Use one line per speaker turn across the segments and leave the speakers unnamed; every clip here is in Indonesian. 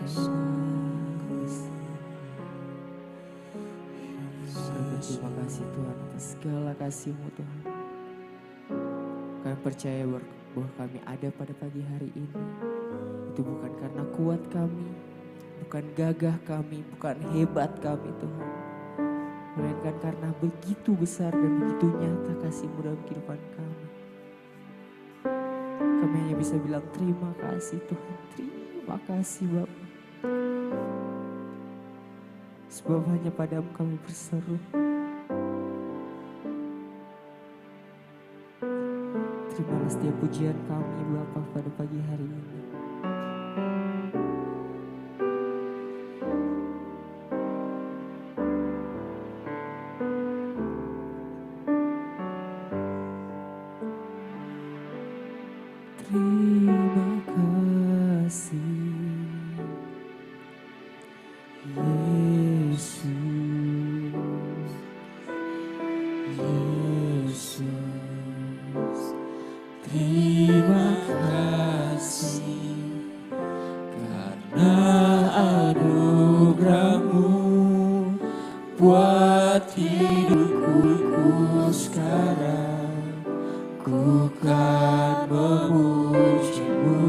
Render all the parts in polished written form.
Terima kasih Tuhan atas segala kasih-Mu Tuhan. Kami percaya bahwa kami ada pada pagi hari ini. Itu bukan karena kuat kami, bukan gagah kami, bukan hebat kami Tuhan. Melainkan karena begitu besar dan begitu nyata kasih-Mu dalam kehidupan kami. Kami hanya bisa bilang terima kasih Tuhan. Terima kasih Bapa. Sebab hanya padamu kami berseru. Terimalah setiap pujian kami Bapa pada pagi hari ini. Terima kasih Yesus, Yesus. Terima kasih karena anugerah-Mu buat hidupku sekarang. Ku kan memuji-Mu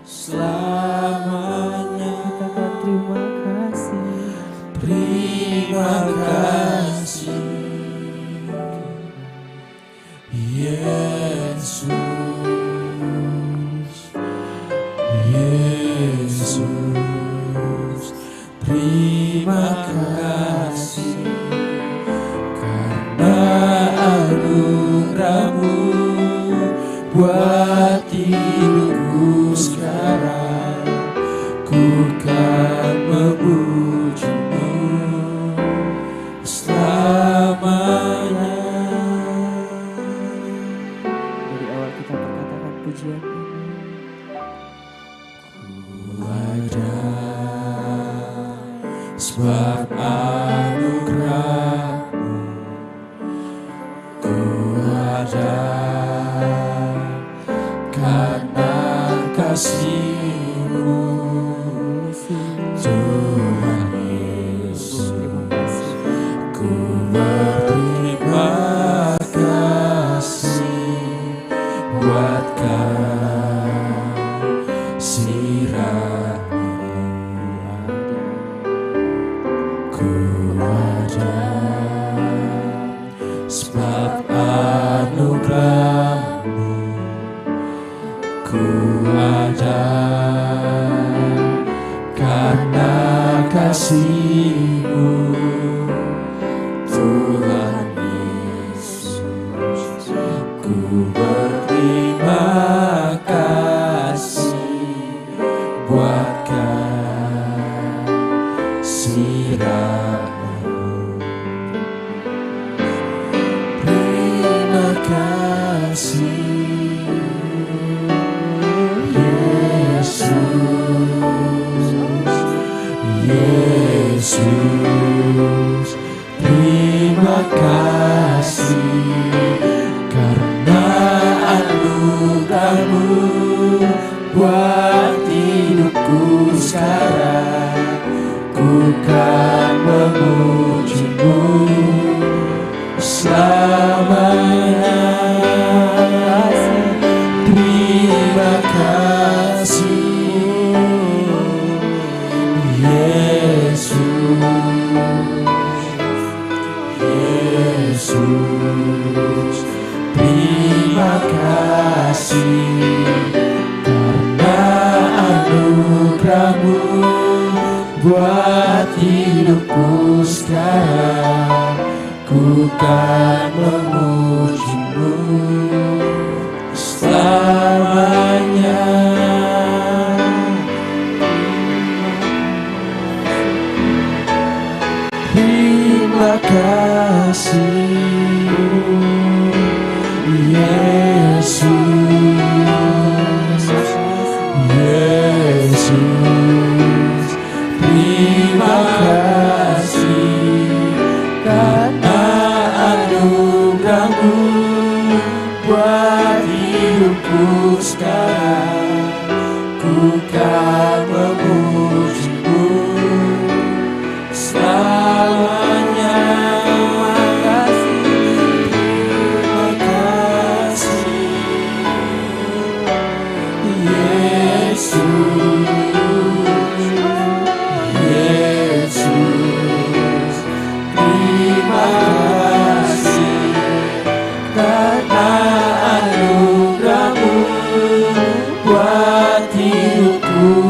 selamanya. Katakan terima kasih. Terima kasih Yesus, Yesus. Terima kasih karena anugerah-Mu buat hidupku sekarang. Ku kan memuji-Mu selamanya. Dari awal kita perkatakan pujian ini. Ku ada sebab anugerah-Mu. Ku ada karena kasih-Mu. Tuhan Yesus, ku berterima kasih buat kasih-Mu. Ku ada sebab anugerah-Mu. Ku ada karena kasih-Mu. Tuhan Yesus, ku berterima kasih buat kasih-Mu. Terima kasih Yesus, terima kasih karena anugerah-Mu buat hidupku sekarang. Ku kan memuji-Mu selamanya. Terima kasih Yesus, terima kasih karena anugerah-Mu buat hidupku sekarang. Ku kan memuji-Mu selamanya. Terima kasih Yesus, Yesus. Terima kasih karena anugerah-Mu buat hidupku sekarang. Ku kan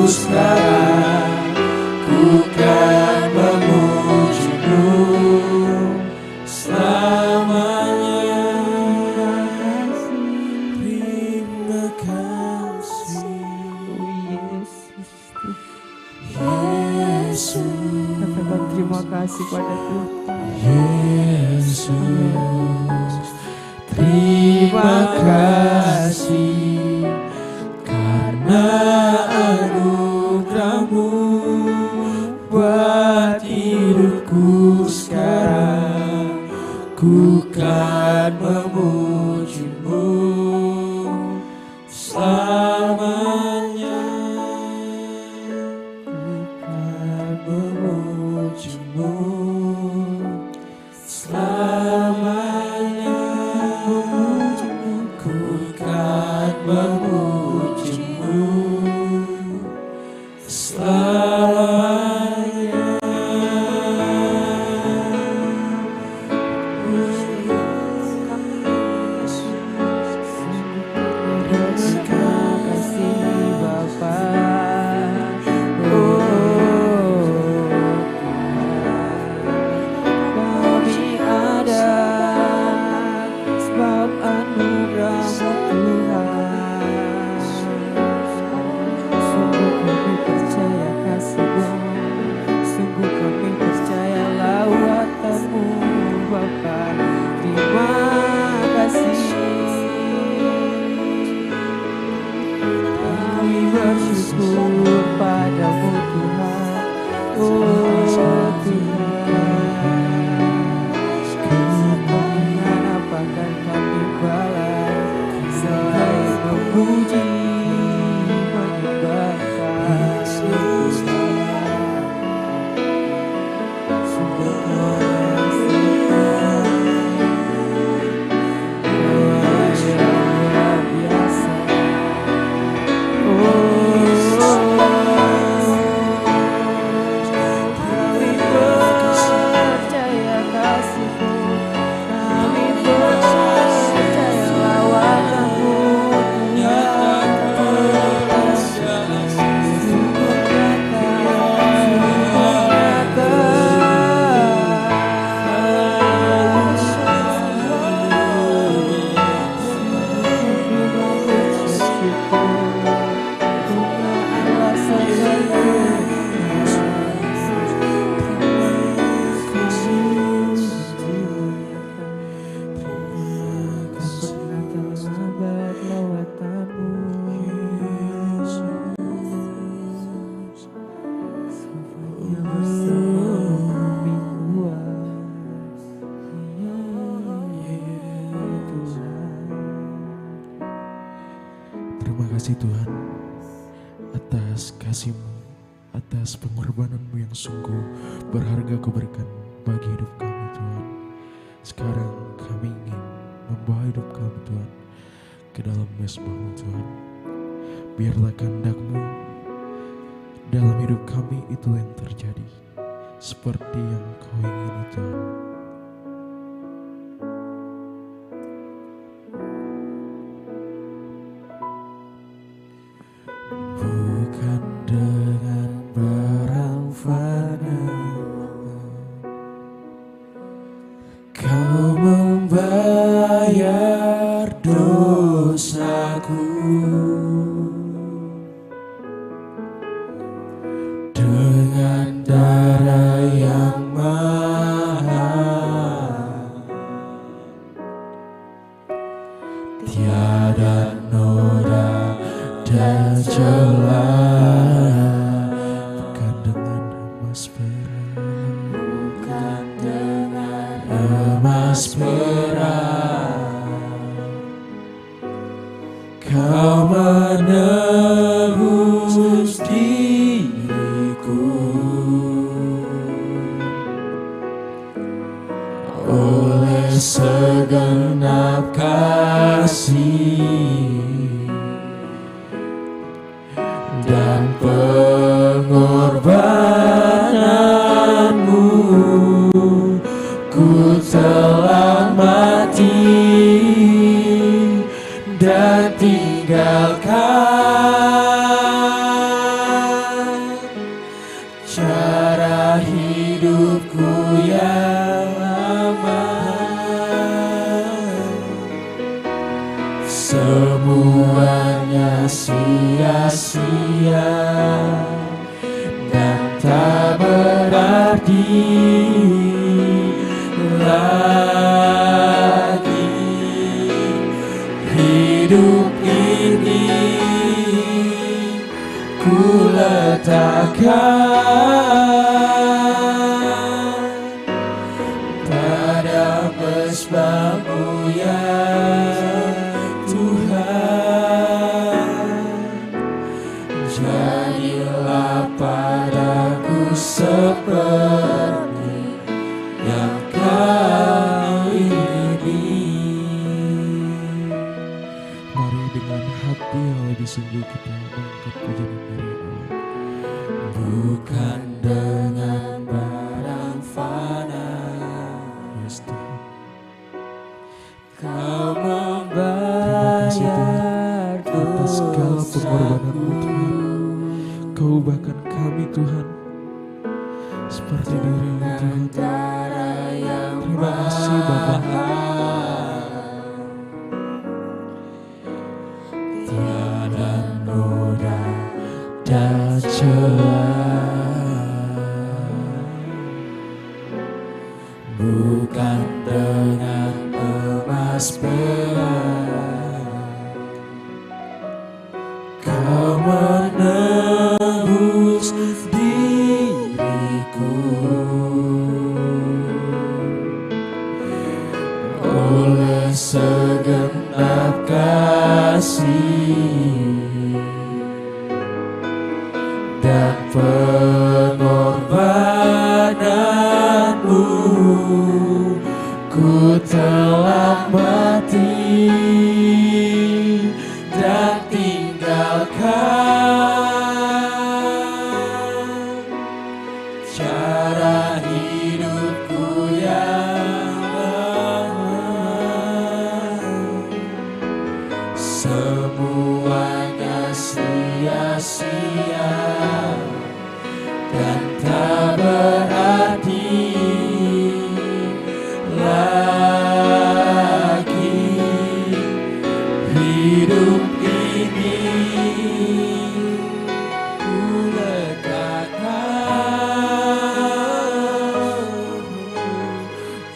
sekarang, ku kan memujimu selamanya. Terima kasih, Yesus.
Katakan terima kasih pada Tuhan.
Yesus, terima kasih karena anugerah-Mu buat hidupku sekarang. Ku kan memuji-Mu selamanya. Ku kan memuji-Mu selamanya. Ku kan memuji-Mu selamanya.
Terima kasih Bapa. Kami ada sebab anugerah-Mu Tuhan. Sungguh kami percaya kasih-Mu, sungguh kami percaya lawatan-Mu Bapa. Terima kasih. Kami bersyukur padamu Tuhan. Oh Tuhan, dengan apakah kami balas selain memuji menyembahkan. Sungguh Kau yang luar biasa. Kami percaya kasih-Mu, kami percaya lawatan-Mu Tuhan. Sungguh nyata,
Terima kasih Tuhan atas kasih-Mu, atas pengorbanan-Mu yang sungguh berharga Kau berikan bagi hidup kami Tuhan. Sekarang kami ingin membawa hidup kami Tuhan ke dalam mezbah-Mu Tuhan. Biarlah kehendak-Mu dalam hidup kami itu yang terjadi seperti yang Kau ingini Tuhan. Bukan dengan barang fana Kau membayar dosaku, dengan darah yang mahal hidupku yang lama. Semuanya sia-sia dan tak berarti lagi. Hidup ini ku letakkan pada mesbah-Mu ya Tuhan. Jadilah padaku seperti yang Kau ingini. Mari dengan hati yang lebih sungguh kita mengangkat pujian dari Allah. Bukan dengan barang fana, yes, Tuhan. Kau membayar atas segala pengorbanan-Mu Tuhan. Kau bahkan kami Tuhan seperti diri-Mu Tuhan. Terima kasih Bapa. Tiada noda dan celah, bukan dengan emas perak. Kau menebus diriku oleh segenap kasih dan pengorbanan-Mu. Ku telah mati dan tinggalkan cara hidupku yang lama. Semuanya sia-sia dan tak berarti lagi. Hidup ini ku letakkan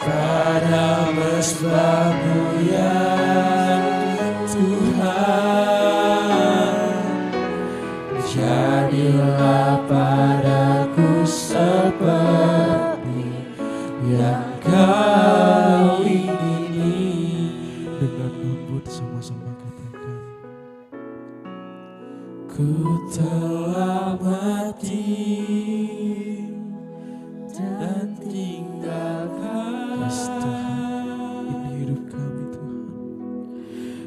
pada mesbah-Mu ya Tuhan. Jadilah padaku seperti yang Kau ingini. Dengan lembut sama-sama katakan, ku telah mati dan tinggalkan. Yes, Tuhan, ini hidup kami Tuhan.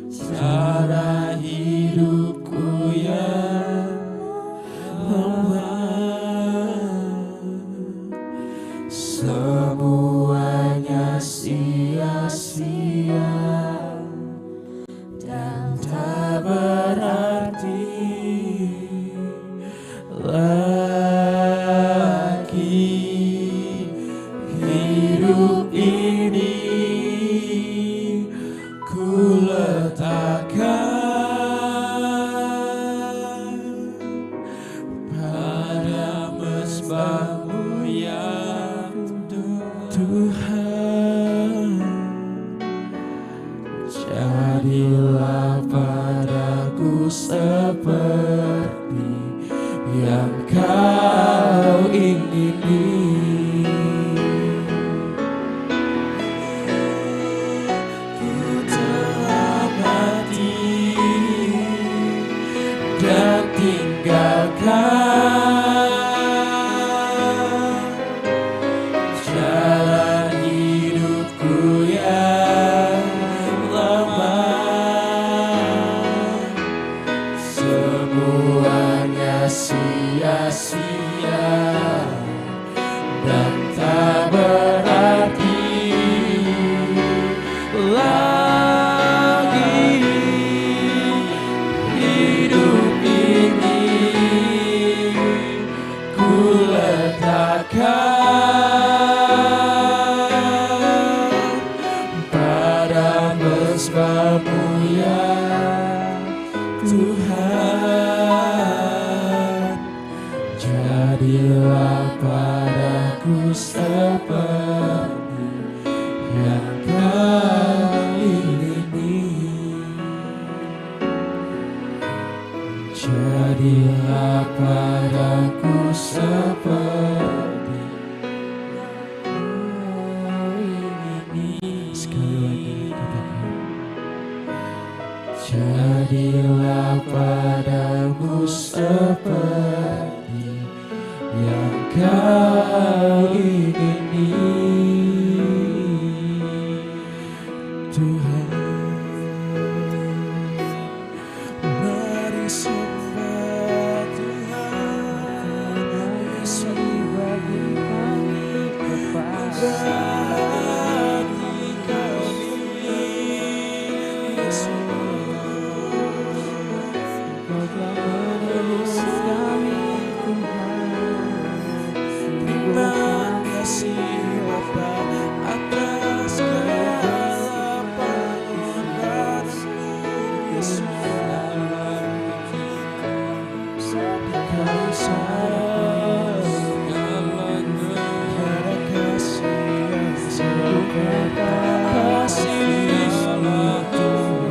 Cara hidupku yang lama. Semuanya sia-sia dan tak berarti lagi. Hidup ini ku letakkan pada mesbah-Mu ya Tuhan. Jadilah padaku seperti yang Kau ingini. Ku telah mati dan tinggalkan jalan hidupku yang lama. Semuanya sia-sia dan tak berarti lagi. Hidup ini ku letakkan Jadilah padaku seperti yang Kau ingini. Jadilah padaku seperti Kau ingini. Sekali lagi katakan. Jadilah padaku seperti yang Kau ingini. Tuhan, mari sembah Tuhan. Yesus bagi kami hati kami. Yesus, Kau telah menebus kami Tuhan. Terima kasih Bapa atas segala pengorbananmu. Yesus, Kau sayang tiada kasih yang serupa kasih-Mu Tuhan.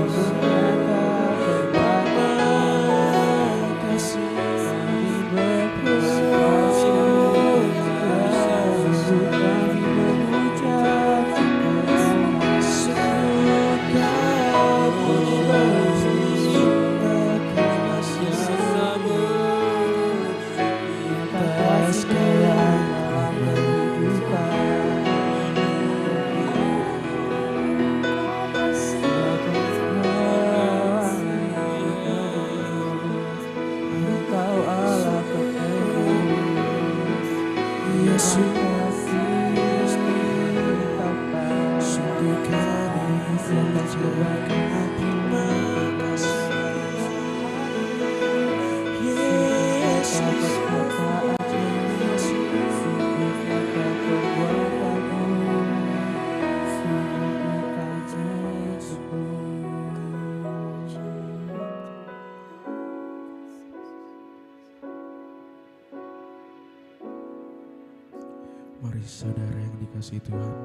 Mari saudara yang dikasihi Tuhan,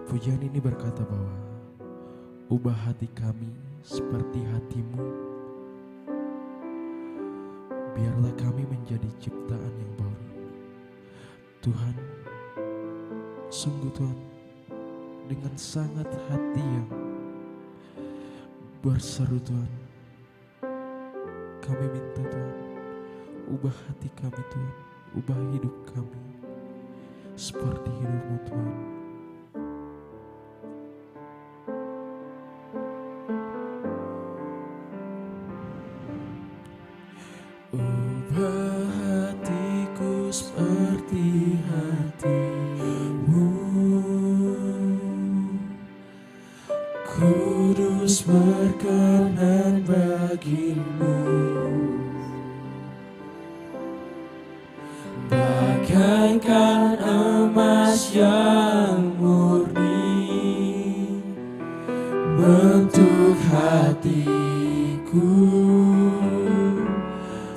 pujian ini berkata bahwa ubah hati kami seperti hati-Mu. Biarlah kami menjadi ciptaan yang baru. Tuhan, sungguh Tuhan, dengan sangat hati yang berseru Tuhan, kami minta Tuhan, ubah hati kami Tuhan, ubah hidup kami seperti hidup-Mu Tuhan. Ubah hatiku seperti hati-Mu, kudus berkenan bagi-Mu. Bagaikan emas yang murni, bentuk hatiku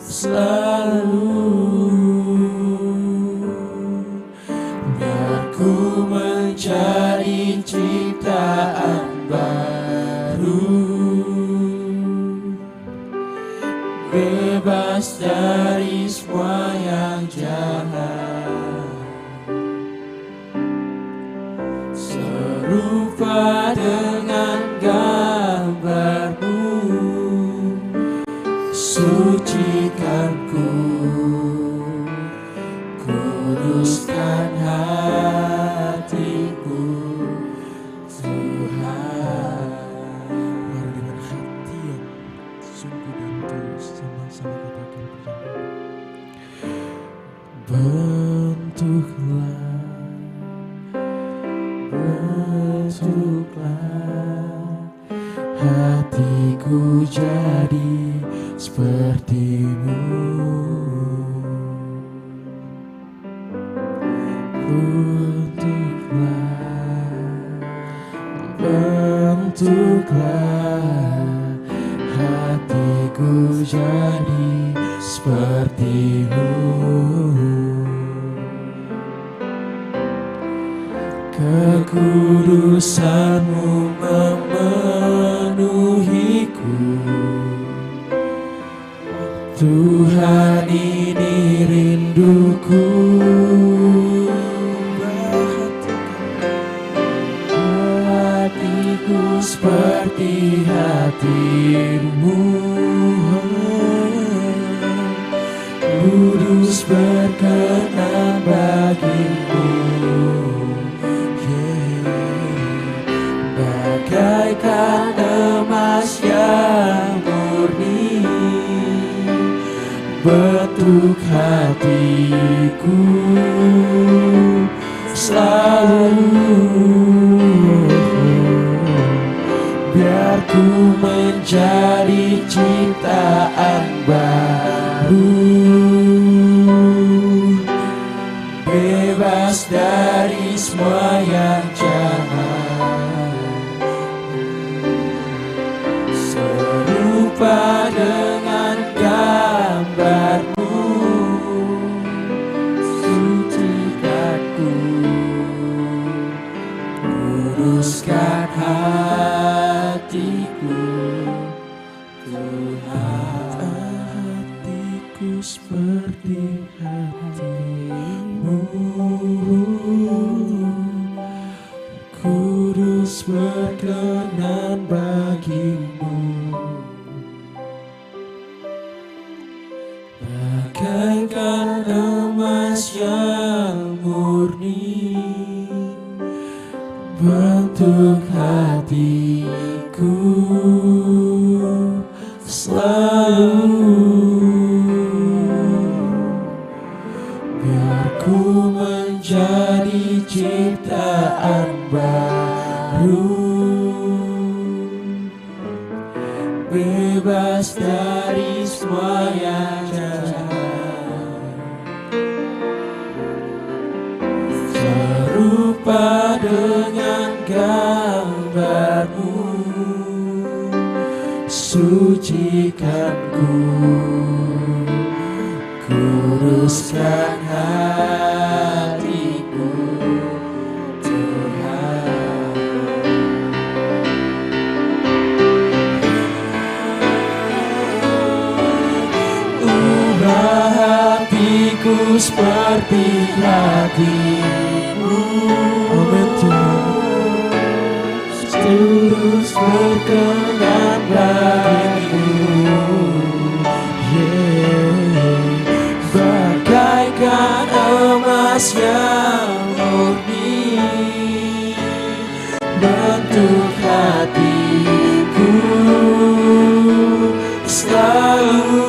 selalu. Biar ku menjadi ciptaan baru, bebas dari semua yang jahat, serupa dengan gambar-Mu. Sucikan ku, kuduskan hatiku Tuhan. Mari dengan hati yang sungguh dan tulus sama-sama katakan bersama. Bentuklah, bentuklah hatiku jadi seperti-Mu. Bentuklah hatiku jadi seperti-Mu. Kudusan-Mu memenuhiku. Tuhan, ini rinduku. Hatiku seperti hati-Mu, kudus berkenan bagi-Mu. Bagaikan emas yang murni, bentuk hatiku selalu. Biar ku menjadi ciptaan baru, bebas dari semua yang jahat, serupa dengan gambar-Mu. Sucikanku, kuduskan hatiku. Tuhan, hatiku seperti hati-Mu, kudus berkenan bagi-Mu. Bagaikan emas yang murni, bentuk hatiku selalu. Biar ku menjadi ciptaan baru, bebas dari semua yang jahat, serupa dengan gambar-Mu. Sucikanku, kuduskan hatiku. Tuhan, ubah hatiku seperti hati-Mu. Amin Tuhan. Tulus berkenan bagi-Mu. Bagaikan emas yang murni, bentuk hatiku selalu.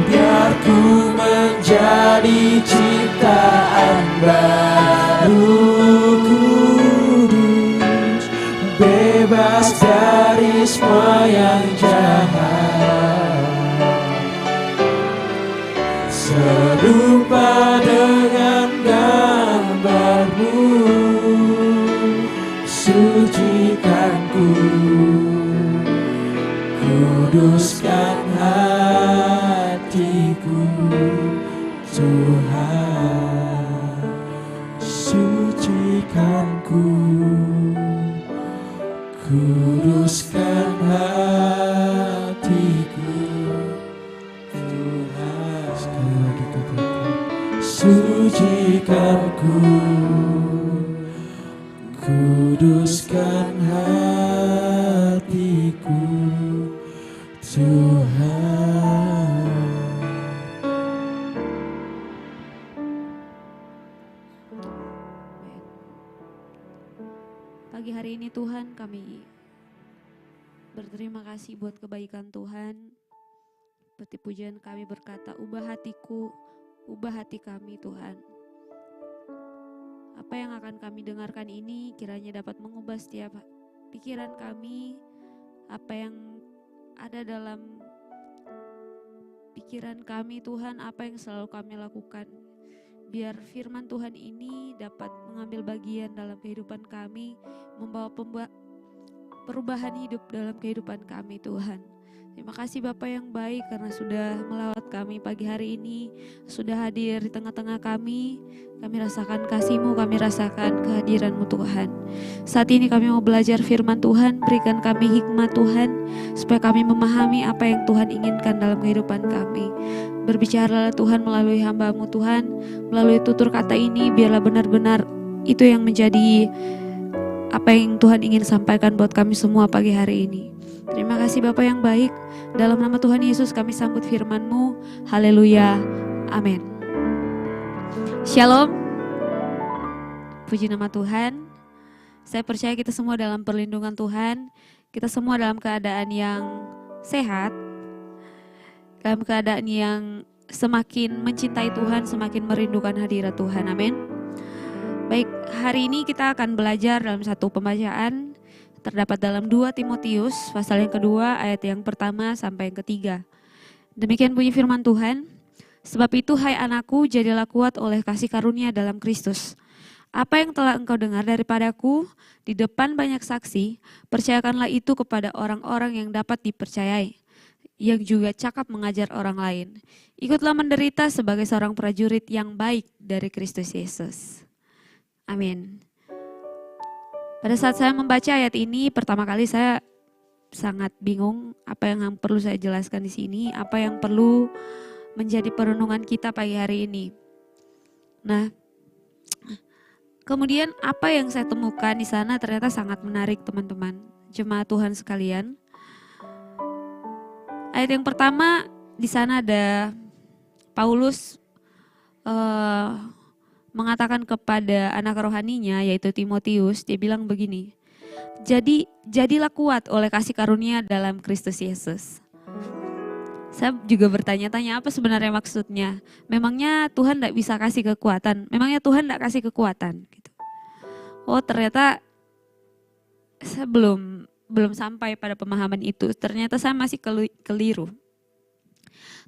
Biar ku menjadi ciptaan baru, kudus, bebas dari semua yang jahat, serupa dengan gambar-Mu. Sucikanku, kuduskan hatiku. Tuhan, sucikanku, kuduskan hatiku. Tuhan, sekali lagi katakan, sucikanku, kuduskan hatiku. Tuhan.
Pagi hari ini Tuhan, kami berterima kasih buat kebaikan Tuhan. Seperti pujian kami berkata, ubah hatiku, ubah hati kami Tuhan. Apa yang akan kami dengarkan ini kiranya dapat mengubah setiap pikiran kami, apa yang ada dalam pikiran kami Tuhan, apa yang selalu kami lakukan. Biar firman Tuhan ini dapat mengambil bagian dalam kehidupan kami, membawa perubahan hidup dalam kehidupan kami Tuhan. Terima kasih Bapak yang baik karena sudah melawat kami pagi hari ini, sudah hadir di tengah-tengah kami. Kami rasakan kasih-Mu, kami rasakan kehadiran-Mu Tuhan. Saat ini kami mau belajar firman Tuhan, berikan kami hikmat Tuhan, supaya kami memahami apa yang Tuhan inginkan dalam kehidupan kami. Berbicaralah Tuhan melalui hamba-Mu Tuhan, melalui tutur kata ini, biarlah benar-benar itu yang menjadi apa yang Tuhan ingin sampaikan buat kami semua pagi hari ini. Terima kasih Bapak yang baik, dalam nama Tuhan Yesus kami sambut firman-Mu. Haleluya, amin. Shalom, puji nama Tuhan. Saya percaya kita semua dalam perlindungan Tuhan, kita semua dalam keadaan yang sehat, dalam keadaan yang semakin mencintai Tuhan, semakin merindukan hadirat Tuhan, amin. Baik, hari ini kita akan belajar dalam satu pembacaan, terdapat dalam 2 Timotius, pasal yang kedua, ayat yang pertama sampai yang ketiga. Demikian bunyi firman Tuhan. Sebab itu hai anakku, jadilah kuat oleh kasih karunia dalam Kristus. Apa yang telah engkau dengar daripadaku di depan banyak saksi, percayakanlah itu kepada orang-orang yang dapat dipercayai, yang juga cakap mengajar orang lain. Ikutlah menderita sebagai seorang prajurit yang baik dari Kristus Yesus. Amin. Pada saat saya membaca ayat ini, pertama kali saya sangat bingung apa yang perlu saya jelaskan di sini, apa yang perlu menjadi perenungan kita pagi hari ini. Nah, kemudian apa yang saya temukan di sana ternyata sangat menarik teman-teman, jemaat Tuhan sekalian. Ayat yang pertama di sana ada Paulus mengatakan kepada anak rohaninya yaitu Timotius, dia bilang begini, jadilah kuat oleh kasih karunia dalam Kristus Yesus. Saya juga bertanya-tanya apa sebenarnya maksudnya. Memangnya Tuhan tidak bisa kasih kekuatan? Memangnya Tuhan tidak kasih kekuatan? Gitu. Oh ternyata saya belum sampai pada pemahaman itu. Ternyata saya masih keliru.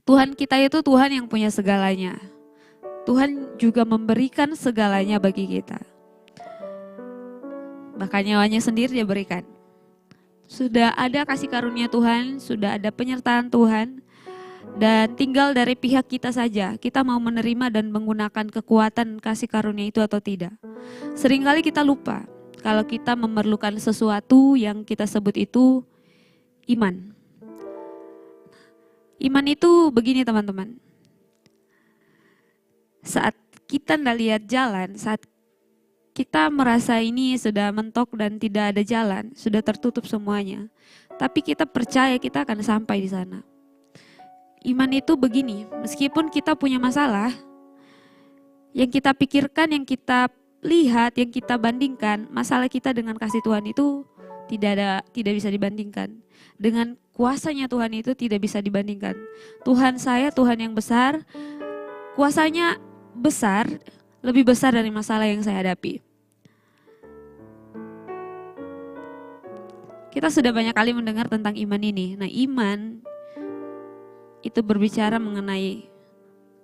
Tuhan kita itu Tuhan yang punya segalanya. Tuhan juga memberikan segalanya bagi kita. Bahkan nyawanya sendiri dia berikan. Sudah ada kasih karunia Tuhan, sudah ada penyertaan Tuhan. Dan tinggal dari pihak kita saja, kita mau menerima dan menggunakan kekuatan kasih karunia itu atau tidak. Seringkali kita lupa kalau kita memerlukan sesuatu yang kita sebut itu iman. Iman itu begini teman-teman. Saat kita tidak lihat jalan, saat kita merasa ini sudah mentok dan tidak ada jalan, sudah tertutup semuanya. Tapi kita percaya kita akan sampai di sana. Iman itu begini, meskipun kita punya masalah, yang kita pikirkan, yang kita lihat, yang kita bandingkan, masalah kita dengan kasih Tuhan itu tidak bisa dibandingkan. Dengan kuasanya Tuhan itu tidak bisa dibandingkan. Tuhan saya, Tuhan yang besar, kuasanya besar, lebih besar dari masalah yang saya hadapi. Kita sudah banyak kali mendengar tentang iman ini. Nah, iman itu berbicara mengenai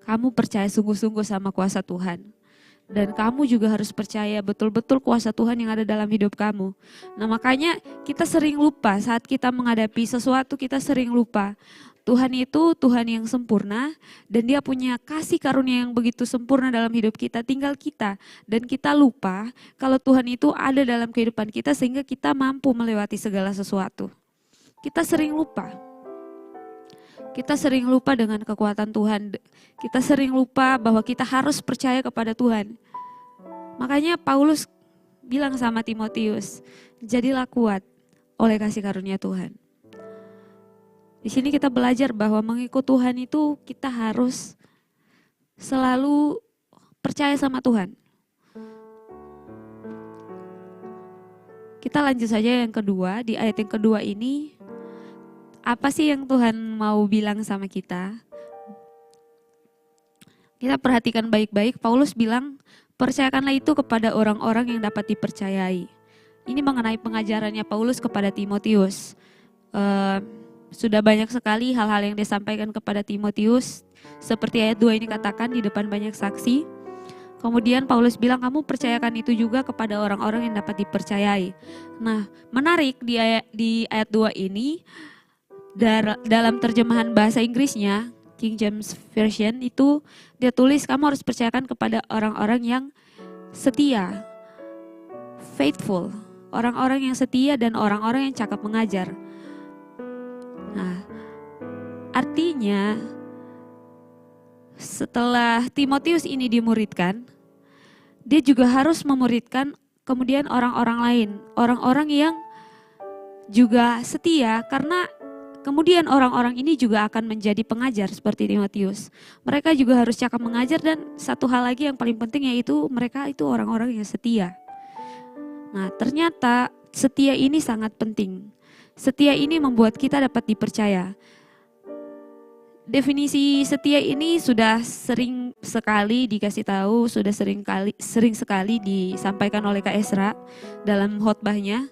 kamu percaya sungguh-sungguh sama kuasa Tuhan. Dan kamu juga harus percaya betul-betul kuasa Tuhan yang ada dalam hidup kamu. Nah makanya kita sering lupa saat kita menghadapi sesuatu, kita sering lupa. Tuhan itu Tuhan yang sempurna dan dia punya kasih karunia yang begitu sempurna dalam hidup kita. Tinggal kita dan kita lupa kalau Tuhan itu ada dalam kehidupan kita sehingga kita mampu melewati segala sesuatu. Kita sering lupa. Kita sering lupa dengan kekuatan Tuhan. Kita sering lupa bahwa kita harus percaya kepada Tuhan. Makanya Paulus bilang sama Timotius, jadilah kuat oleh kasih karunia Tuhan. Di sini kita belajar bahwa mengikut Tuhan itu kita harus selalu percaya sama Tuhan. Kita lanjut saja yang kedua, di ayat yang kedua ini. Apa sih yang Tuhan mau bilang sama kita? Kita perhatikan baik-baik, Paulus bilang, percayakanlah itu kepada orang-orang yang dapat dipercayai. Ini mengenai pengajarannya Paulus kepada Timotius. Sudah banyak sekali hal-hal yang disampaikan kepada Timotius. Seperti ayat 2 ini katakan di depan banyak saksi. Kemudian Paulus bilang kamu percayakan itu juga kepada orang-orang yang dapat dipercayai. Nah menarik di ayat 2 ini. dalam terjemahan bahasa Inggrisnya, King James Version itu dia tulis kamu harus percayakan kepada orang-orang yang setia, faithful, orang-orang yang setia dan orang-orang yang cakap mengajar. Nah, artinya setelah Timotius ini dimuridkan, dia juga harus memuridkan kemudian orang-orang lain, orang-orang yang juga setia, karena kemudian orang-orang ini juga akan menjadi pengajar seperti Timotius. Mereka juga harus cakap mengajar, dan satu hal lagi yang paling penting yaitu mereka itu orang-orang yang setia. Nah, ternyata setia ini sangat penting. Setia ini membuat kita dapat dipercaya. Definisi setia ini sudah sering sekali dikasih tahu, sudah sering sekali disampaikan oleh Kak Esra dalam khotbahnya.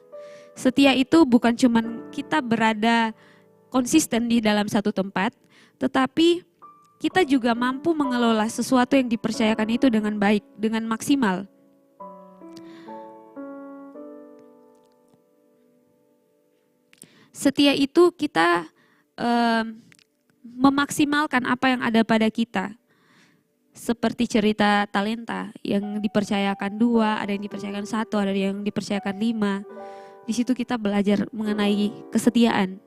Setia itu bukan cuman kita berada konsisten di dalam satu tempat, tetapi kita juga mampu mengelola sesuatu yang dipercayakan itu dengan baik, dengan maksimal. Setia itu kita memaksimalkan apa yang ada pada kita. Seperti cerita talenta yang dipercayakan 2, ada yang dipercayakan 1, ada yang dipercayakan 5. Di situ kita belajar mengenai kesetiaan.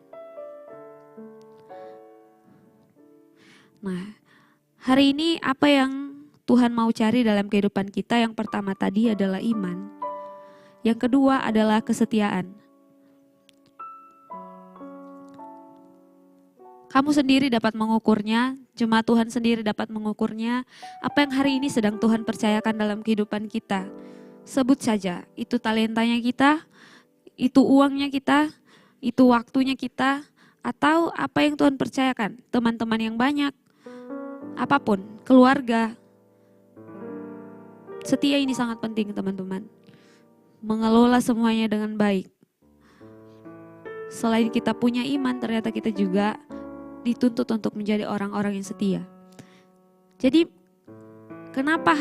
Nah, hari ini apa yang Tuhan mau cari dalam kehidupan kita? Yang pertama tadi adalah iman. Yang kedua adalah kesetiaan. Kamu sendiri dapat mengukurnya, jemaat Tuhan sendiri dapat mengukurnya. Apa yang hari ini sedang Tuhan percayakan dalam kehidupan kita? Sebut saja, itu talentanya kita, itu uangnya kita, itu waktunya kita, atau apa yang Tuhan percayakan, teman-teman yang banyak, apapun, keluarga. Setia ini sangat penting teman-teman. Mengelola semuanya dengan baik. Selain kita punya iman, ternyata kita juga dituntut untuk menjadi orang-orang yang setia. Jadi kenapa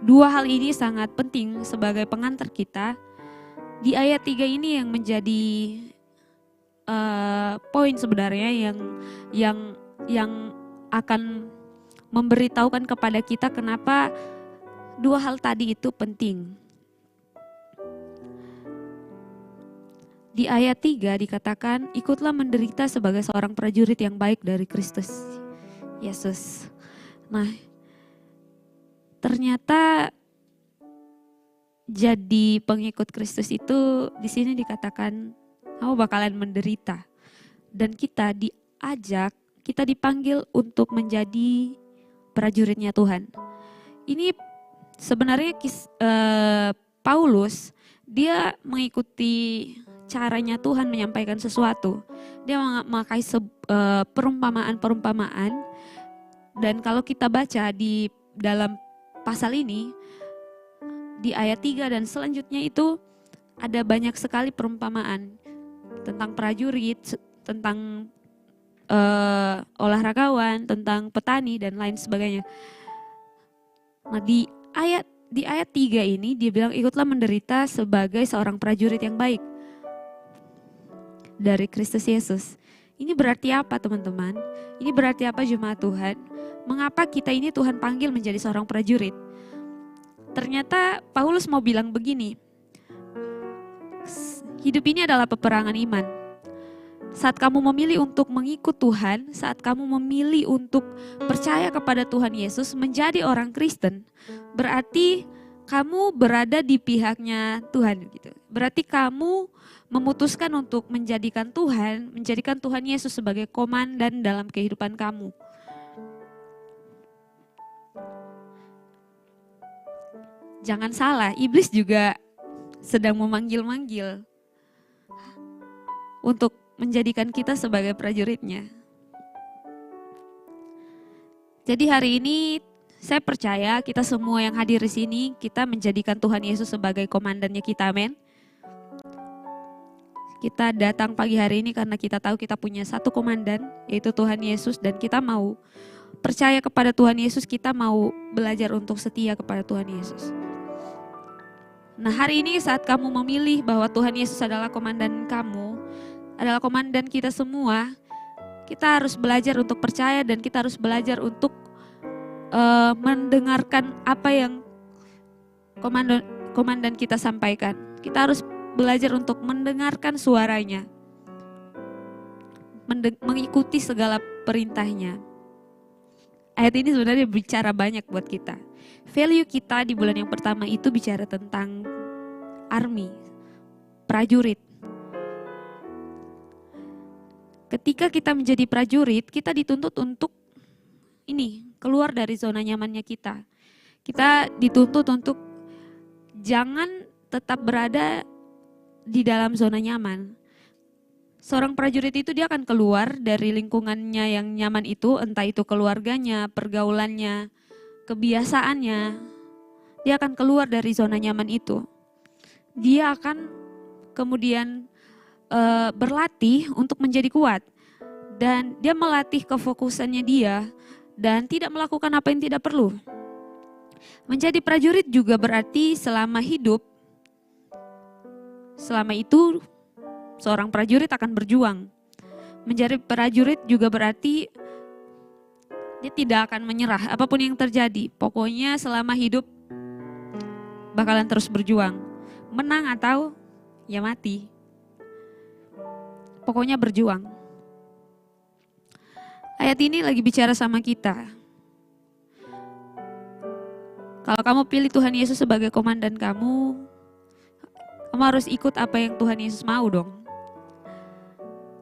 2 hal ini sangat penting sebagai pengantar kita? Di ayat 3 ini yang menjadi poin sebenarnya yang akan memberitahukan kepada kita kenapa 2 hal tadi itu penting. Di ayat 3 dikatakan, ikutlah menderita sebagai seorang prajurit yang baik dari Kristus Yesus. Nah, ternyata jadi pengikut Kristus itu di sini dikatakan kamu bakalan menderita. Dan kita diajak, kita dipanggil untuk menjadi prajuritnya Tuhan. Ini sebenarnya Paulus, dia mengikuti caranya Tuhan menyampaikan sesuatu. Dia memakai perumpamaan-perumpamaan. Dan kalau kita baca di dalam pasal ini, di ayat 3 dan selanjutnya itu ada banyak sekali perumpamaan tentang prajurit, tentang olahragawan, tentang petani dan lain sebagainya. Nah, di ayat 3 ini dia bilang ikutlah menderita sebagai seorang prajurit yang baik dari Kristus Yesus. Ini berarti apa teman-teman? Ini berarti apa jemaat Tuhan? Mengapa kita ini Tuhan panggil menjadi seorang prajurit? Ternyata Paulus mau bilang begini, hidup ini adalah peperangan iman. Saat kamu memilih untuk mengikut Tuhan, saat kamu memilih untuk percaya kepada Tuhan Yesus, menjadi orang Kristen, berarti kamu berada di pihaknya Tuhan gitu. Berarti kamu memutuskan untuk menjadikan Tuhan Yesus sebagai komandan dalam kehidupan kamu. Jangan salah, iblis juga sedang memanggil-manggil untuk menjadikan kita sebagai prajuritnya. Jadi hari ini saya percaya kita semua yang hadir di sini, kita menjadikan Tuhan Yesus sebagai komandannya kita, amin. Kita datang pagi hari ini karena kita tahu kita punya satu komandan, yaitu Tuhan Yesus, dan kita mau percaya kepada Tuhan Yesus, kita mau belajar untuk setia kepada Tuhan Yesus. Nah, hari ini saat kamu memilih bahwa Tuhan Yesus adalah komandan kamu, adalah komandan kita semua, Kita harus belajar untuk percaya dan kita harus belajar untuk mendengarkan apa yang komandan kita sampaikan. Kita harus belajar untuk mendengarkan suaranya, mengikuti segala perintahnya. Ayat ini sebenarnya bicara banyak buat kita. Value kita di bulan yang pertama itu bicara tentang army, prajurit. Ketika kita menjadi prajurit, kita dituntut untuk keluar dari zona nyamannya kita. Kita dituntut untuk jangan tetap berada di dalam zona nyaman. Seorang prajurit itu dia akan keluar dari lingkungannya yang nyaman itu, entah itu keluarganya, pergaulannya, kebiasaannya. Dia akan keluar dari zona nyaman itu. Dia akan kemudian berlatih untuk menjadi kuat. Dan dia melatih kefokusannya dia dan tidak melakukan apa yang tidak perlu. Menjadi prajurit juga berarti selama hidup, selama itu seorang prajurit akan berjuang. Menjadi prajurit juga berarti dia tidak akan menyerah apapun yang terjadi. Pokoknya selama hidup bakalan terus berjuang. Menang atau ya mati. Pokoknya berjuang. Ayat ini lagi bicara sama kita. Kalau kamu pilih Tuhan Yesus sebagai komandan kamu harus ikut apa yang Tuhan Yesus mau dong.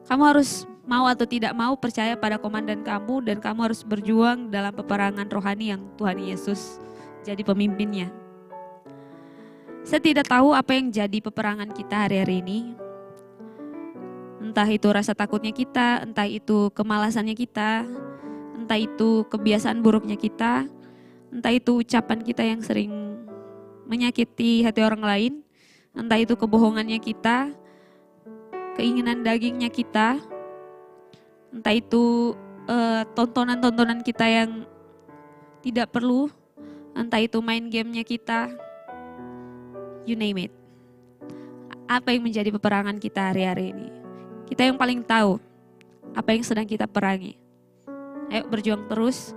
Kamu harus mau atau tidak mau percaya pada komandan kamu dan kamu harus berjuang dalam peperangan rohani yang Tuhan Yesus jadi pemimpinnya. Saya tidak tahu apa yang jadi peperangan kita hari-hari ini. Entah itu rasa takutnya kita, entah itu kemalasannya kita, entah itu kebiasaan buruknya kita, entah itu ucapan kita yang sering menyakiti hati orang lain, entah itu kebohongannya kita, keinginan dagingnya kita, entah itu tontonan-tontonan kita yang tidak perlu, entah itu main gamenya kita, you name it. Apa yang menjadi peperangan kita hari-hari ini? Kita yang paling tahu apa yang sedang kita perangi. Ayo berjuang terus.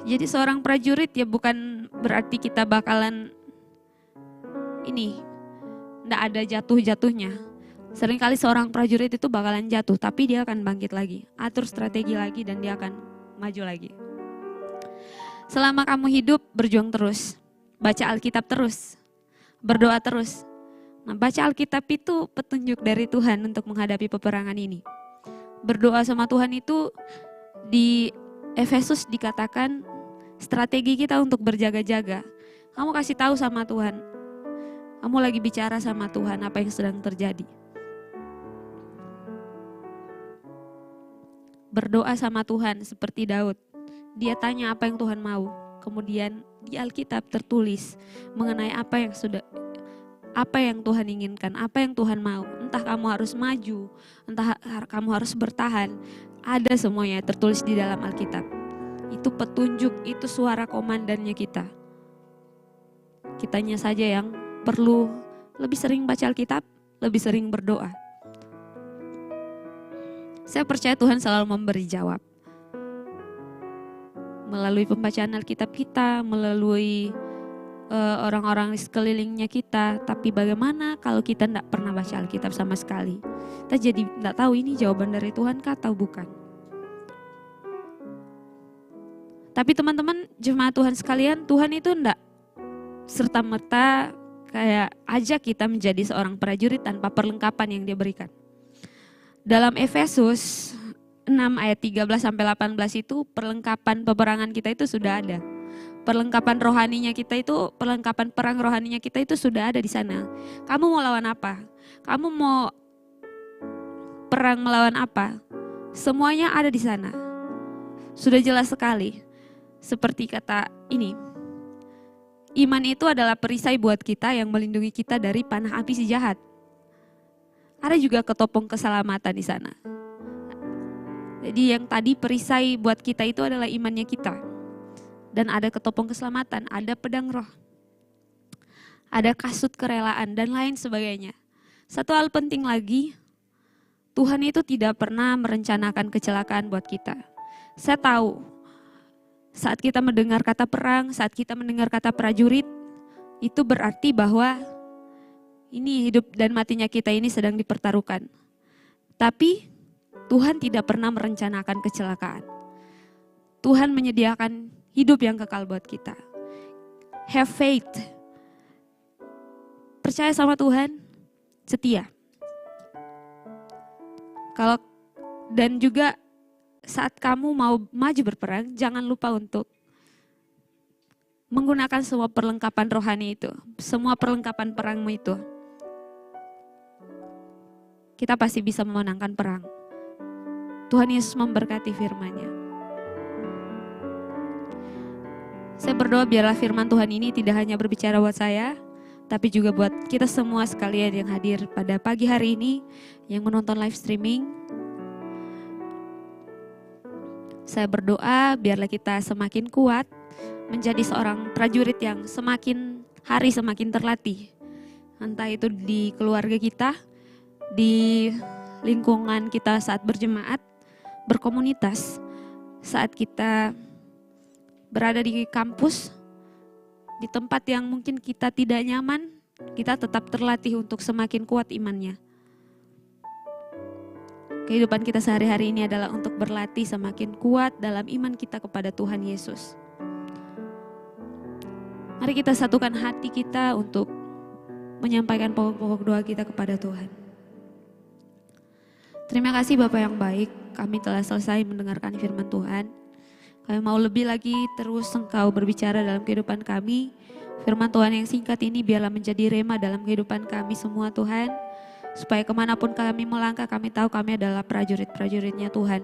Jadi seorang prajurit ya bukan berarti kita bakalan nggak ada jatuh-jatuhnya. Seringkali seorang prajurit itu bakalan jatuh, tapi dia akan bangkit lagi, atur strategi lagi dan dia akan maju lagi. Selama kamu hidup, berjuang terus, baca Alkitab terus, berdoa terus. Nah, baca Alkitab itu petunjuk dari Tuhan untuk menghadapi peperangan ini. Berdoa sama Tuhan itu di Efesus dikatakan strategi kita untuk berjaga-jaga. Kamu kasih tahu sama Tuhan. Kamu lagi bicara sama Tuhan apa yang sedang terjadi. Berdoa sama Tuhan seperti Daud. Dia tanya apa yang Tuhan mau. Kemudian di Alkitab tertulis mengenai apa yang Tuhan inginkan, apa yang Tuhan mau. Entah kamu harus maju, entah kamu harus bertahan. Ada semuanya tertulis di dalam Alkitab. Itu petunjuk, itu suara komandannya kita. Kitanya saja yang perlu lebih sering baca Alkitab, lebih sering berdoa. Saya percaya Tuhan selalu memberi jawab. Melalui pembacaan Alkitab kita, melalui orang-orang di sekelilingnya kita. Tapi bagaimana kalau kita tidak pernah baca Alkitab sama sekali? Kita jadi tidak tahu ini jawaban dari Tuhan kah atau bukan. Tapi teman-teman jemaat Tuhan sekalian, Tuhan itu tidak serta-merta kayak ajak kita menjadi seorang prajurit tanpa perlengkapan yang dia berikan. Dalam Efesus 6 ayat 13-18 itu perlengkapan peperangan kita itu sudah ada. Perlengkapan rohaninya kita itu, perlengkapan perang rohaninya kita itu sudah ada di sana. Kamu mau lawan apa? Kamu mau perang melawan apa? Semuanya ada di sana. Sudah jelas sekali. Seperti kata ini, iman itu adalah perisai buat kita yang melindungi kita dari panah api si jahat. Ada juga ketopong keselamatan di sana. Jadi yang tadi perisai buat kita itu adalah imannya kita. Dan ada ketopong keselamatan, ada pedang roh. Ada kasut kerelaan dan lain sebagainya. Satu hal penting lagi, Tuhan itu tidak pernah merencanakan kecelakaan buat kita. Saya tahu saat kita mendengar kata perang, saat kita mendengar kata prajurit, itu berarti bahwa ini hidup dan matinya kita ini sedang dipertaruhkan. Tapi Tuhan tidak pernah merencanakan kecelakaan. Tuhan menyediakan hidup yang kekal buat kita. Have faith. Percaya sama Tuhan, setia. Dan juga saat kamu mau maju berperang, jangan lupa untuk menggunakan semua perlengkapan rohani itu, semua perlengkapan perangmu itu. Kita pasti bisa memenangkan perang. Tuhan Yesus memberkati firman-Nya. Saya berdoa biarlah firman Tuhan ini tidak hanya berbicara buat saya, tapi juga buat kita semua sekalian yang hadir pada pagi hari ini, yang menonton live streaming. Saya berdoa biarlah kita semakin kuat, menjadi seorang prajurit yang semakin hari semakin terlatih. Entah itu di keluarga kita, di lingkungan kita saat berjemaat, berkomunitas, saat kita berada di kampus, di tempat yang mungkin kita tidak nyaman, kita tetap terlatih untuk semakin kuat imannya. Kehidupan kita sehari-hari ini adalah untuk berlatih semakin kuat dalam iman kita kepada Tuhan Yesus. Mari kita satukan hati kita untuk menyampaikan pokok-pokok doa kita kepada Tuhan. Terima kasih Bapak yang baik, kami telah selesai mendengarkan firman Tuhan. Kami mau lebih lagi terus Engkau berbicara dalam kehidupan kami. Firman Tuhan yang singkat ini biarlah menjadi rema dalam kehidupan kami semua Tuhan. Supaya kemanapun kami melangkah, kami tahu kami adalah prajurit-prajuritnya Tuhan.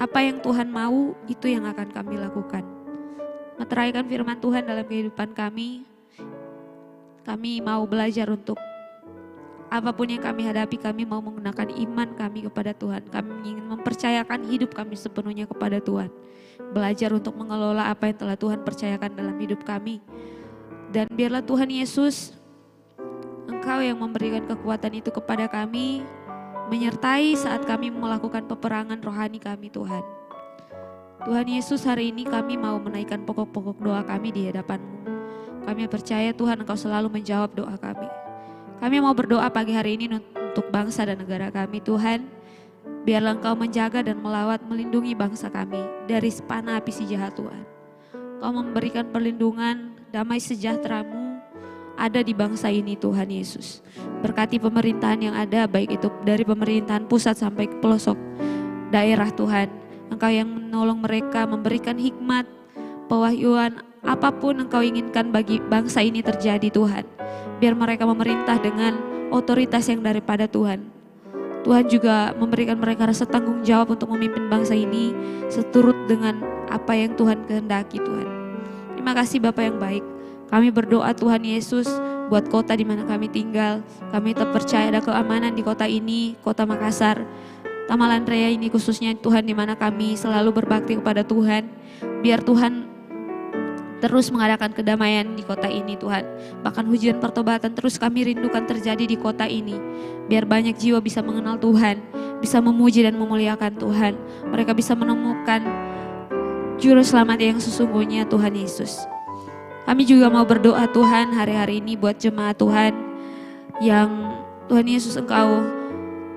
Apa yang Tuhan mau, itu yang akan kami lakukan. Meteraikan firman Tuhan dalam kehidupan kami. Kami mau belajar untuk apapun yang kami hadapi, kami mau menggunakan iman kami kepada Tuhan. Kami ingin mempercayakan hidup kami sepenuhnya kepada Tuhan. Belajar untuk mengelola apa yang telah Tuhan percayakan dalam hidup kami. Dan biarlah Tuhan Yesus, Engkau yang memberikan kekuatan itu kepada kami, menyertai saat kami melakukan peperangan rohani kami Tuhan. Tuhan Yesus, hari ini kami mau menaikkan pokok-pokok doa kami di hadapan-Mu. Kami percaya Tuhan Engkau selalu menjawab doa kami. Kami mau berdoa pagi hari ini untuk bangsa dan negara kami Tuhan. Biarlah Engkau menjaga dan melindungi bangsa kami dari panah api si jahat Tuhan. Engkau memberikan perlindungan, damai sejahtera-Mu ada di bangsa ini Tuhan Yesus. Berkati pemerintahan yang ada, baik itu dari pemerintahan pusat sampai ke pelosok daerah Tuhan. Engkau yang menolong mereka, memberikan hikmat, pewahyuan, apapun Engkau inginkan bagi bangsa ini terjadi Tuhan. Biar mereka memerintah dengan otoritas yang daripada Tuhan. Tuhan juga memberikan mereka rasa tanggung jawab untuk memimpin bangsa ini seturut dengan apa yang Tuhan kehendaki Tuhan. Terima kasih Bapa yang baik. Kami berdoa Tuhan Yesus buat kota di mana kami tinggal. Kami tetap percaya ada keamanan di kota ini, kota Makassar. Tamalan Raya ini khususnya Tuhan di mana kami selalu berbakti kepada Tuhan. Biar Tuhan terus mengadakan kedamaian di kota ini Tuhan. Bahkan hujan pertobatan terus kami rindukan terjadi di kota ini. Biar banyak jiwa bisa mengenal Tuhan, bisa memuji dan memuliakan Tuhan. Mereka bisa menemukan juru selamat yang sesungguhnya Tuhan Yesus. Kami juga mau berdoa Tuhan hari-hari ini buat jemaat Tuhan yang Tuhan Yesus Engkau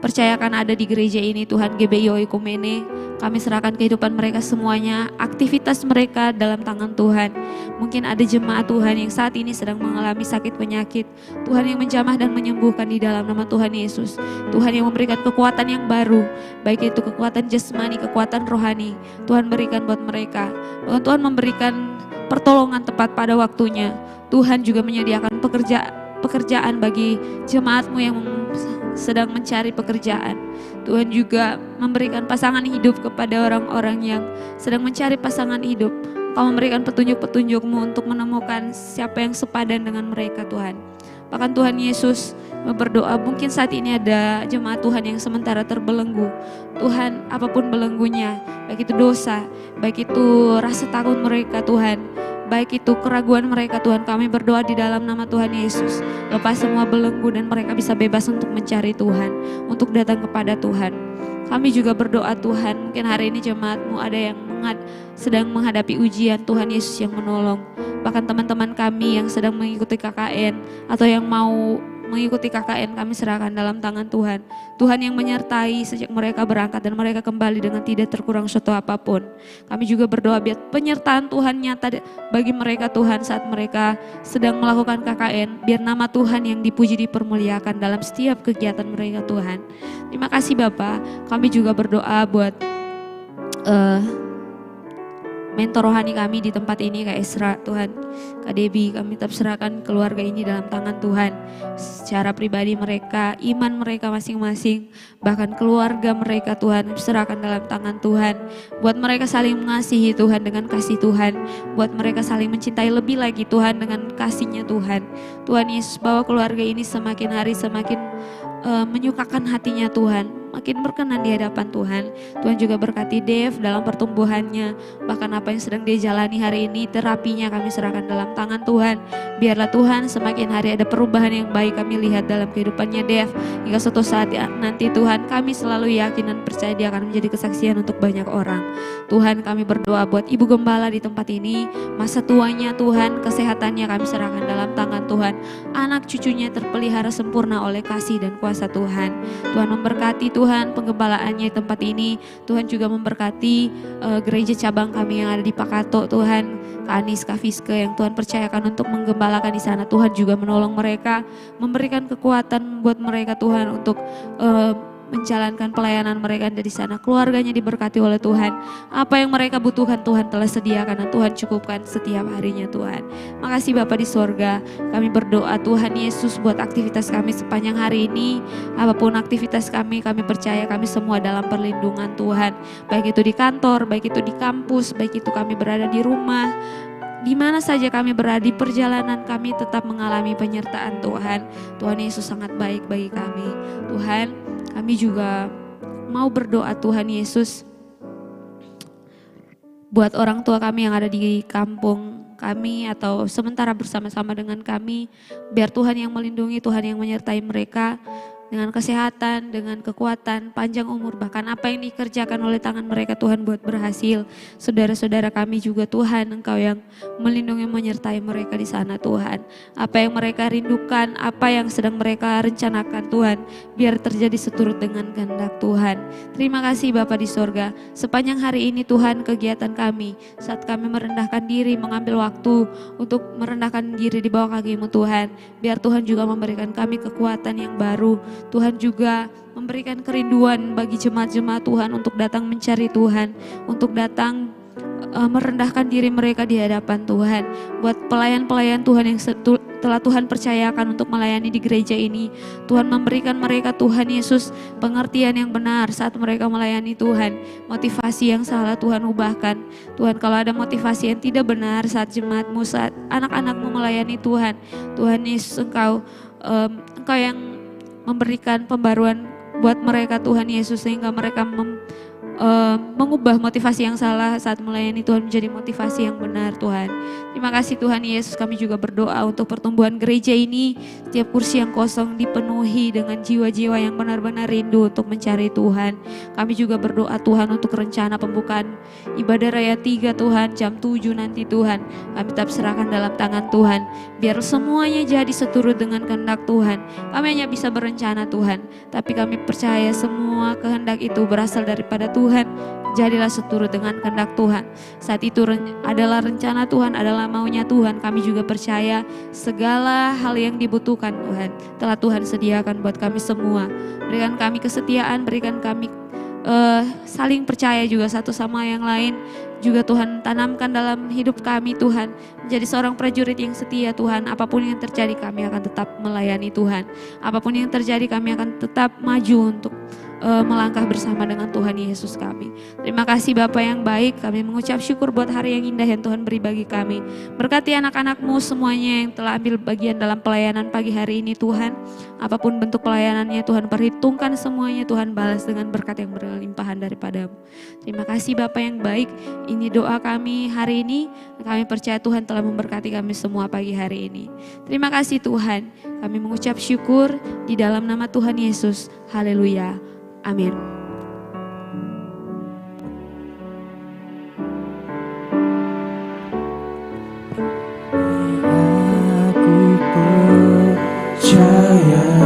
percayakan ada di gereja ini Tuhan, GBI Oikumene. Kami serahkan kehidupan mereka semuanya, aktivitas mereka dalam tangan Tuhan. Mungkin ada jemaat Tuhan yang saat ini sedang mengalami sakit penyakit. Tuhan yang menjamah dan menyembuhkan di dalam nama Tuhan Yesus. Tuhan yang memberikan kekuatan yang baru, baik itu kekuatan jasmani, kekuatan rohani. Tuhan berikan buat mereka. Bahkan Tuhan memberikan pertolongan tepat pada waktunya. Tuhan juga menyediakan pekerjaan bagi jemaat-Mu yang sedang mencari pekerjaan. Tuhan juga memberikan pasangan hidup kepada orang-orang yang sedang mencari pasangan hidup. Kau memberikan petunjuk-petunjuk-Mu untuk menemukan siapa yang sepadan dengan mereka Tuhan. Bahkan Tuhan Yesus berdoa, mungkin saat ini ada jemaat Tuhan yang sementara terbelenggu. Tuhan, apapun belenggunya, baik itu dosa, baik itu rasa takut mereka Tuhan, baik itu keraguan mereka Tuhan, kami berdoa di dalam nama Tuhan Yesus. Lepas semua belenggu dan mereka bisa bebas untuk mencari Tuhan, untuk datang kepada Tuhan. Kami juga berdoa Tuhan, mungkin hari ini jemaat-Mu ada yang sedang menghadapi ujian, Tuhan Yesus yang menolong. Bahkan teman-teman kami yang sedang mengikuti KKN atau yang mau mengikuti KKN, kami serahkan dalam tangan Tuhan. Tuhan yang menyertai sejak mereka berangkat dan mereka kembali dengan tidak terkurang suatu apapun. Kami juga berdoa biar penyertaan Tuhan nyata bagi mereka Tuhan saat mereka sedang melakukan KKN. Biar nama Tuhan yang dipuji dipermuliakan dalam setiap kegiatan mereka Tuhan. Terima kasih Bapa. Kami juga berdoa buat mentor rohani kami di tempat ini, Kak Esra Tuhan, Kak Debbie, kami tetap serahkan keluarga ini dalam tangan Tuhan. Secara pribadi mereka, iman mereka masing-masing, bahkan keluarga mereka Tuhan, serahkan dalam tangan Tuhan. Buat mereka saling mengasihi Tuhan dengan kasih Tuhan, buat mereka saling mencintai lebih lagi Tuhan dengan kasih-Nya Tuhan. Tuhan Yesus, bawa keluarga ini semakin hari semakin menyukakan hatinya Tuhan, makin berkenan di hadapan Tuhan. Tuhan juga berkati Dev dalam pertumbuhannya, bahkan apa yang sedang dia jalani hari ini, terapinya kami serahkan dalam tangan Tuhan. Biarlah Tuhan semakin hari ada perubahan yang baik kami lihat dalam kehidupannya Dev, hingga suatu saat nanti Tuhan kami selalu yakin dan percaya dia akan menjadi kesaksian untuk banyak orang. Tuhan, kami berdoa buat Ibu Gembala di tempat ini, masa tuanya Tuhan, kesehatannya kami serahkan dalam tangan Tuhan. Anak cucunya terpelihara sempurna oleh kasih dan kuasa Tuhan. Tuhan memberkati Tuhan penggembalaannya di tempat ini. Tuhan juga memberkati gereja cabang kami yang ada di Pakato Tuhan, Kak Anis, Kak Fiske yang Tuhan percayakan untuk menggembalakan di sana. Tuhan juga menolong mereka, memberikan kekuatan buat mereka Tuhan untuk menjalankan pelayanan mereka dari sana. Keluarganya diberkati oleh Tuhan. Apa yang mereka butuhkan Tuhan telah sediakan dan Tuhan cukupkan setiap harinya Tuhan. Makasih Bapa di sorga. Kami berdoa Tuhan Yesus buat aktivitas kami sepanjang hari ini. Apapun aktivitas kami percaya kami semua dalam perlindungan Tuhan. Baik itu di kantor, baik itu di kampus, baik itu kami berada di rumah. Di mana saja kami berada di perjalanan kami tetap mengalami penyertaan Tuhan. Tuhan Yesus sangat baik bagi kami. Tuhan, kami juga mau berdoa Tuhan Yesus buat orang tua kami yang ada di kampung kami atau sementara bersama-sama dengan kami. Biar Tuhan yang melindungi, Tuhan yang menyertai mereka dengan kesehatan, dengan kekuatan, panjang umur, bahkan apa yang dikerjakan oleh tangan mereka Tuhan buat berhasil. Saudara-saudara kami juga Tuhan, Engkau yang melindungi menyertai mereka di sana Tuhan. Apa yang mereka rindukan, apa yang sedang mereka rencanakan Tuhan, biar terjadi seturut dengan kehendak Tuhan. Terima kasih Bapa di sorga. Sepanjang hari ini Tuhan kegiatan kami, saat kami merendahkan diri, mengambil waktu untuk merendahkan diri di bawah kaki-Mu Tuhan. Biar Tuhan juga memberikan kami kekuatan yang baru. Tuhan juga memberikan kerinduan bagi jemaat-jemaat Tuhan untuk datang mencari Tuhan, untuk datang merendahkan diri mereka di hadapan Tuhan. Buat pelayan-pelayan Tuhan yang telah Tuhan percayakan untuk melayani di gereja ini, Tuhan memberikan mereka Tuhan Yesus pengertian yang benar saat mereka melayani Tuhan. Motivasi yang salah Tuhan ubahkan. Tuhan, kalau ada motivasi yang tidak benar saat jemaat-Mu, saat anak-anak-Mu melayani Tuhan, Tuhan Yesus Engkau yang memberikan pembaruan buat mereka Tuhan Yesus, sehingga mereka mengubah motivasi yang salah saat melayani Tuhan menjadi motivasi yang benar Tuhan. Terima kasih Tuhan Yesus, kami juga berdoa untuk pertumbuhan gereja ini. Setiap kursi yang kosong dipenuhi dengan jiwa-jiwa yang benar-benar rindu untuk mencari Tuhan. Kami juga berdoa Tuhan untuk rencana pembukaan ibadah raya 3 Tuhan, jam 7 nanti Tuhan. Kami tetap serahkan dalam tangan Tuhan. Biar semuanya jadi seturut dengan kehendak Tuhan. Kami hanya bisa berencana Tuhan, tapi kami percaya semua kehendak itu berasal daripada Tuhan. Jadilah seturut dengan kehendak Tuhan. Saat itu adalah rencana Tuhan, adalah maunya Tuhan. Kami juga percaya segala hal yang dibutuhkan Tuhan telah Tuhan sediakan buat kami semua. Berikan kami kesetiaan, berikan kami saling percaya juga satu sama yang lain. Juga Tuhan tanamkan dalam hidup kami Tuhan, menjadi seorang prajurit yang setia Tuhan. Apapun yang terjadi kami akan tetap melayani Tuhan. Apapun yang terjadi kami akan tetap maju untuk melangkah bersama dengan Tuhan Yesus kami. Terima kasih Bapa yang baik, kami mengucap syukur buat hari yang indah yang Tuhan beri bagi kami. Berkati anak-anak-Mu semuanya yang telah ambil bagian dalam pelayanan pagi hari ini Tuhan. Apapun bentuk pelayanannya Tuhan, perhitungkan semuanya Tuhan, balas dengan berkat yang berlimpahan daripada-Mu. Terima kasih Bapa yang baik, ini doa kami hari ini. Kami percaya Tuhan telah memberkati kami semua pagi hari ini. Terima kasih Tuhan, kami mengucap syukur di dalam nama Tuhan Yesus. Haleluya. Amin.
Aku percaya